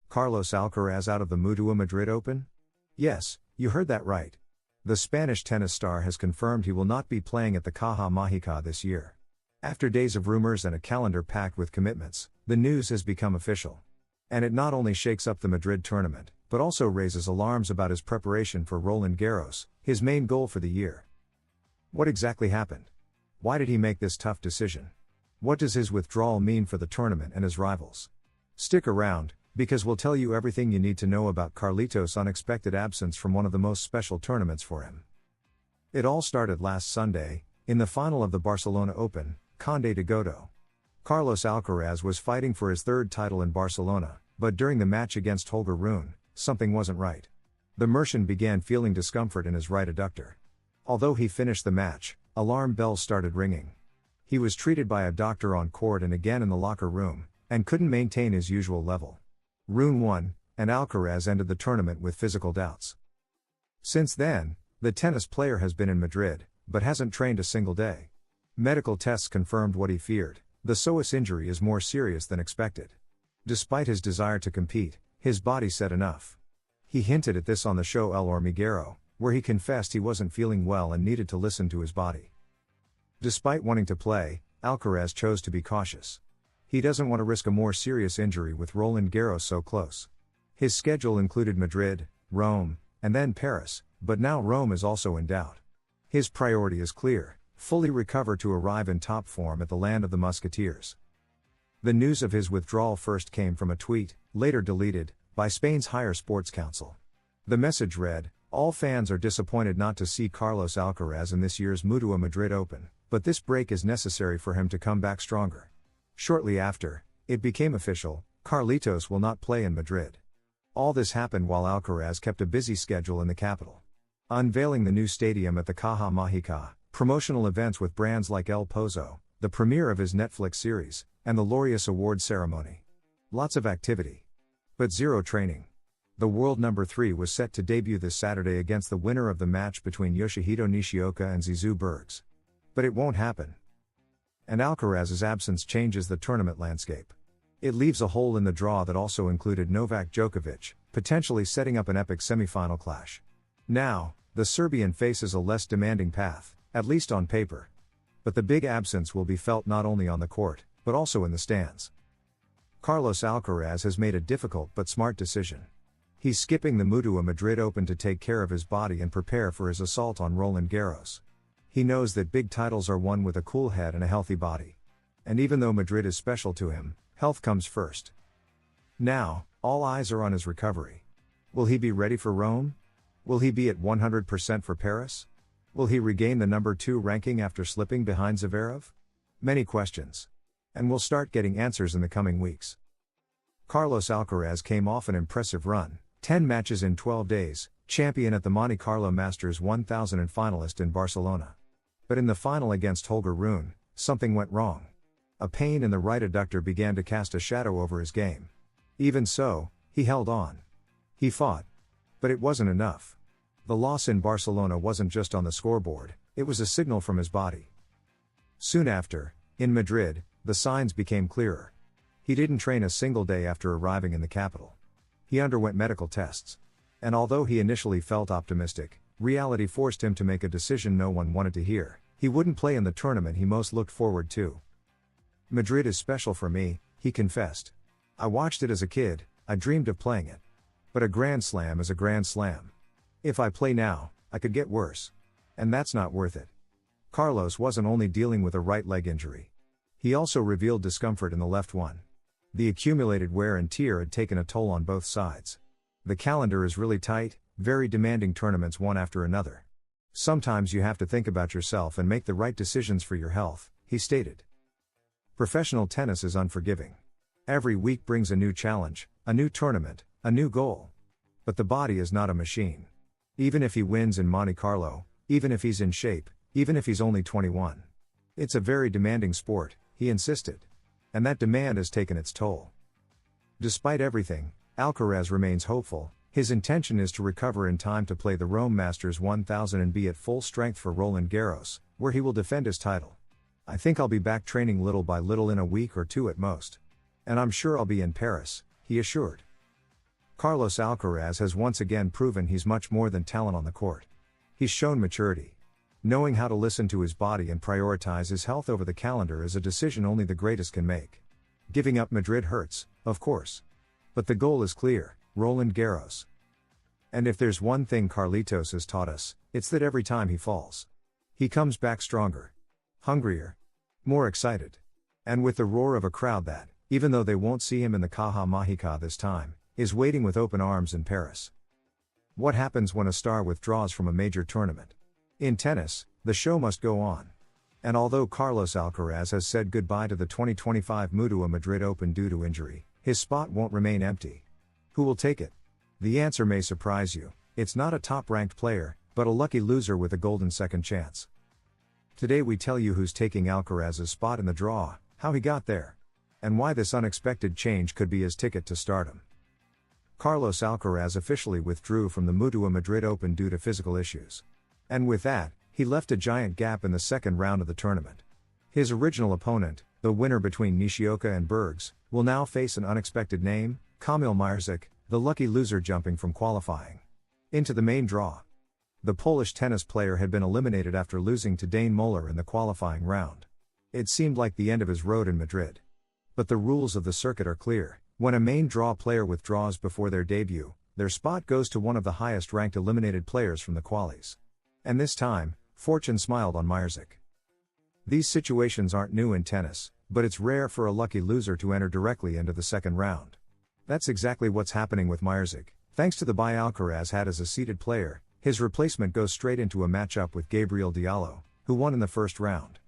Carlos Alcaraz out of the MUTUA Madrid Open? Yes, you heard that right. The Spanish tennis star has confirmed he will not be playing at the Caja Mágica this year. After days of rumors and a calendar packed with commitments, the news has become official. And it not only shakes up the Madrid tournament, but also raises alarms about his preparation for Roland Garros, his main goal for the year. What exactly happened? Why did he make this tough decision? What does his withdrawal mean for the tournament and his rivals? Stick around, because we'll tell you everything you need to know about Carlitos' unexpected absence from one of the most special tournaments for him. It all started last Sunday, in the final of the Barcelona Open, Conde de Godó. Carlos Alcaraz was fighting for his third title in Barcelona, but during the match against Holger Rune, something wasn't right. The Mercian began feeling discomfort in his right adductor. Although he finished the match, alarm bells started ringing. He was treated by a doctor on court and again in the locker room, and couldn't maintain his usual level. Rune won, and Alcaraz ended the tournament with physical doubts. Since then, the tennis player has been in Madrid, but hasn't trained a single day. Medical tests confirmed what he feared: the psoas injury is more serious than expected. Despite his desire to compete, his body said enough. He hinted at this on the show El Hormiguero, where he confessed he wasn't feeling well and needed to listen to his body. Despite wanting to play, Alcaraz chose to be cautious. He doesn't want to risk a more serious injury with Roland Garros so close. His schedule included Madrid, Rome, and then Paris, but now Rome is also in doubt. His priority is clear: fully recover to arrive in top form at the land of the Musketeers. The news of his withdrawal first came from a tweet, later deleted, by Spain's Higher Sports Council. The message read, "All fans are disappointed not to see Carlos Alcaraz in this year's MUTUA Madrid Open, but this break is necessary for him to come back stronger." Shortly after, it became official: Carlitos will not play in Madrid. All this happened while Alcaraz kept a busy schedule in the capital. Unveiling the new stadium at the Caja Mágica, promotional events with brands like El Pozo, the premiere of his Netflix series, and the Laureus Award ceremony. Lots of activity. But zero training. The world number 3 was set to debut this Saturday against the winner of the match between Yoshihito Nishioka and Zizou Bergs. But it won't happen. And Alcaraz's absence changes the tournament landscape. It leaves a hole in the draw that also included Novak Djokovic, potentially setting up an epic semifinal clash. Now, the Serbian faces a less demanding path, at least on paper. But the big absence will be felt not only on the court, but also in the stands. Carlos Alcaraz has made a difficult but smart decision. He's skipping the MUTUA Madrid Open to take care of his body and prepare for his assault on Roland Garros. He knows that big titles are won with a cool head and a healthy body. And even though Madrid is special to him, health comes first. Now, all eyes are on his recovery. Will he be ready for Rome? Will he be at 100% for Paris? Will he regain the number 2 ranking after slipping behind Zverev? Many questions. And we'll start getting answers in the coming weeks. Carlos Alcaraz came off an impressive run, 10 matches in 12 days, champion at the Monte Carlo Masters 1000 and finalist in Barcelona. But in the final against Holger Rune, something went wrong. A pain in the right adductor began to cast a shadow over his game. Even so, he held on. He fought. But it wasn't enough. The loss in Barcelona wasn't just on the scoreboard, it was a signal from his body. Soon after, in Madrid, the signs became clearer. He didn't train a single day after arriving in the capital. He underwent medical tests. And although he initially felt optimistic, reality forced him to make a decision no one wanted to hear: he wouldn't play in the tournament he most looked forward to. "Madrid is special for me," he confessed. "I watched it as a kid, I dreamed of playing it. But a Grand Slam is a Grand Slam. If I play now, I could get worse. And that's not worth it." Carlos wasn't only dealing with a right leg injury. He also revealed discomfort in the left one. The accumulated wear and tear had taken a toll on both sides. "The calendar is really tight, very demanding tournaments one after another. Sometimes you have to think about yourself and make the right decisions for your health," he stated. Professional tennis is unforgiving. Every week brings a new challenge, a new tournament, a new goal. But the body is not a machine. Even if he wins in Monte Carlo, even if he's in shape, even if he's only 21. It's a very demanding sport, he insisted. And that demand has taken its toll. Despite everything, Alcaraz remains hopeful. His intention is to recover in time to play the Rome Masters 1000 and be at full strength for Roland Garros, where he will defend his title. "I think I'll be back training little by little in a week or 2 at most. And I'm sure I'll be in Paris," he assured. Carlos Alcaraz has once again proven he's much more than talent on the court. He's shown maturity. Knowing how to listen to his body and prioritize his health over the calendar is a decision only the greatest can make. Giving up Madrid hurts, of course. But the goal is clear: Roland Garros. And if there's one thing Carlitos has taught us, it's that every time he falls, he comes back stronger, hungrier, more excited. And with the roar of a crowd that, even though they won't see him in the Caja Mágica this time, is waiting with open arms in Paris. What happens when a star withdraws from a major tournament? In tennis, the show must go on. And although Carlos Alcaraz has said goodbye to the 2025 MUTUA Madrid Open due to injury, his spot won't remain empty. Who will take it? The answer may surprise you. It's not a top-ranked player, but a lucky loser with a golden second chance. Today we tell you who's taking Alcaraz's spot in the draw, how he got there, and why this unexpected change could be his ticket to stardom. Carlos Alcaraz officially withdrew from the MUTUA Madrid Open due to physical issues. And with that, he left a giant gap in the second round of the tournament. His original opponent, the winner between Nishioka and Bergs, will now face an unexpected name, Kamil Mierzyk, the lucky loser jumping from qualifying into the main draw. The Polish tennis player had been eliminated after losing to Dane Moller in the qualifying round. It seemed like the end of his road in Madrid. But the rules of the circuit are clear. When a main draw player withdraws before their debut, their spot goes to one of the highest-ranked eliminated players from the qualies. And this time, fortune smiled on Mierzyk. These situations aren't new in tennis, but it's rare for a lucky loser to enter directly into the second round. That's exactly what's happening with Mierzyk. Thanks to the bye Alcaraz had as a seeded player, his replacement goes straight into a matchup with Gabriel Diallo, who won in the first round.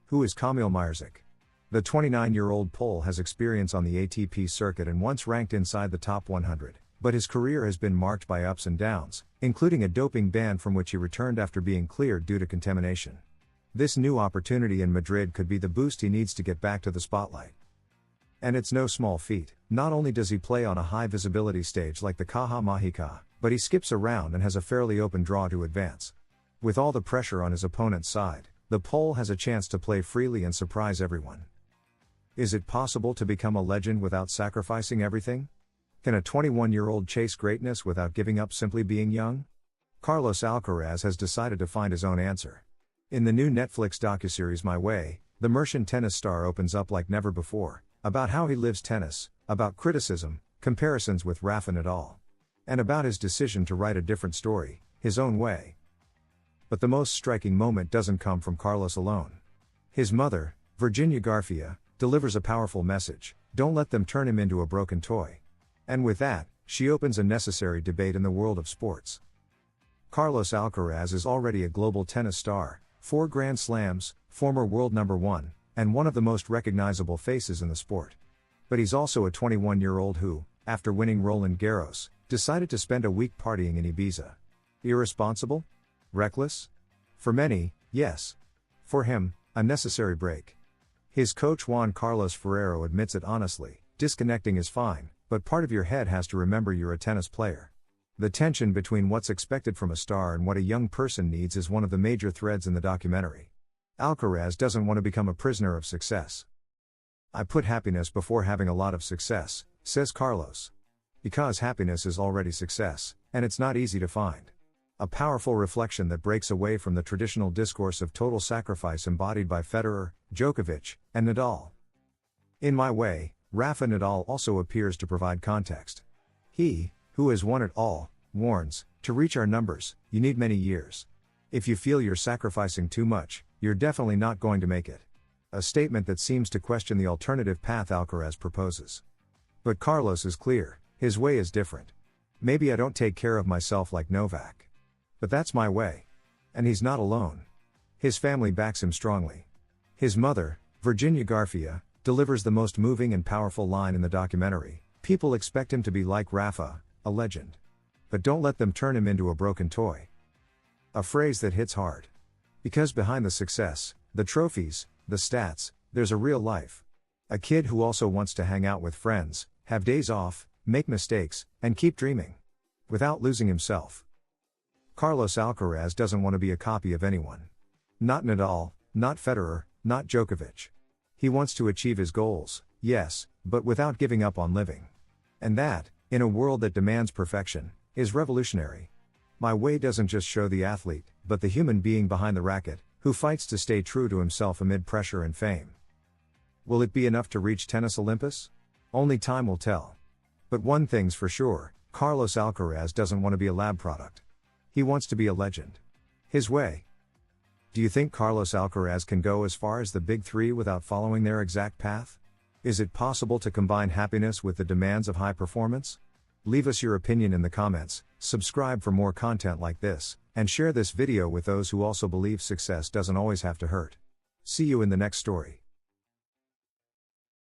Who is Kamil Mierzyk? The 29-year-old Pole has experience on the ATP circuit and once ranked inside the top 100. But his career has been marked by ups and downs, including a doping ban from which he returned after being cleared due to contamination. This new opportunity in Madrid could be the boost he needs to get back to the spotlight. And it's no small feat. Not only does he play on a high-visibility stage like the Caja Mágica, but he skips around and has a fairly open draw to advance. With all the pressure on his opponent's side, the Pole has a chance to play freely and surprise everyone. Is it possible to become a legend without sacrificing everything? Can a 21-year-old chase greatness without giving up simply being young? Carlos Alcaraz has decided to find his own answer. In the new Netflix docuseries My Way, the Mercian tennis star opens up like never before, about how he lives tennis, about criticism, comparisons with Rafa Nadal, and about his decision to write a different story, his own way. But the most striking moment doesn't come from Carlos alone. His mother, Virginia Garcia, delivers a powerful message: don't let them turn him into a broken toy. And with that, she opens a necessary debate in the world of sports. Carlos Alcaraz is already a global tennis star, 4 Grand Slams, former world number 1, and one of the most recognizable faces in the sport. But he's also a 21-year-old who, after winning Roland Garros, decided to spend a week partying in Ibiza. Irresponsible? Reckless? For many, yes. For him, a necessary break. His coach Juan Carlos Ferrero admits it honestly: disconnecting is fine, but part of your head has to remember you're a tennis player. The tension between what's expected from a star and what a young person needs is one of the major threads in the documentary. Alcaraz doesn't want to become a prisoner of success. I put happiness before having a lot of success, says Carlos. Because happiness is already success, and it's not easy to find. A powerful reflection that breaks away from the traditional discourse of total sacrifice embodied by Federer, Djokovic, and Nadal. In My Way, Rafa Nadal also appears to provide context. He, who has won it all, warns, to reach our numbers, you need many years. If you feel you're sacrificing too much, you're definitely not going to make it. A statement that seems to question the alternative path Alcaraz proposes. But Carlos is clear: his way is different. Maybe I don't take care of myself like Novak. But that's my way. And he's not alone. His family backs him strongly. His mother, Virginia Garcia, delivers the most moving and powerful line in the documentary: people expect him to be like Rafa, a legend. But don't let them turn him into a broken toy. A phrase that hits hard. Because behind the success, the trophies, the stats, there's a real life. A kid who also wants to hang out with friends, have days off, make mistakes, and keep dreaming. Without losing himself. Carlos Alcaraz doesn't want to be a copy of anyone. Not Nadal, not Federer, not Djokovic. He wants to achieve his goals, yes, but without giving up on living. And that, in a world that demands perfection, is revolutionary. My way doesn't just show the athlete, but the human being behind the racket, who fights to stay true to himself amid pressure and fame. Will it be enough to reach tennis Olympus? Only time will tell. But one thing's for sure, Carlos Alcaraz doesn't want to be a lab product. He wants to be a legend. His way. Do you think Carlos Alcaraz can go as far as the big three without following their exact path? Is it possible to combine happiness with the demands of high performance? Leave us your opinion in the comments, subscribe for more content like this, and share this video with those who also believe success doesn't always have to hurt. See you in the next story.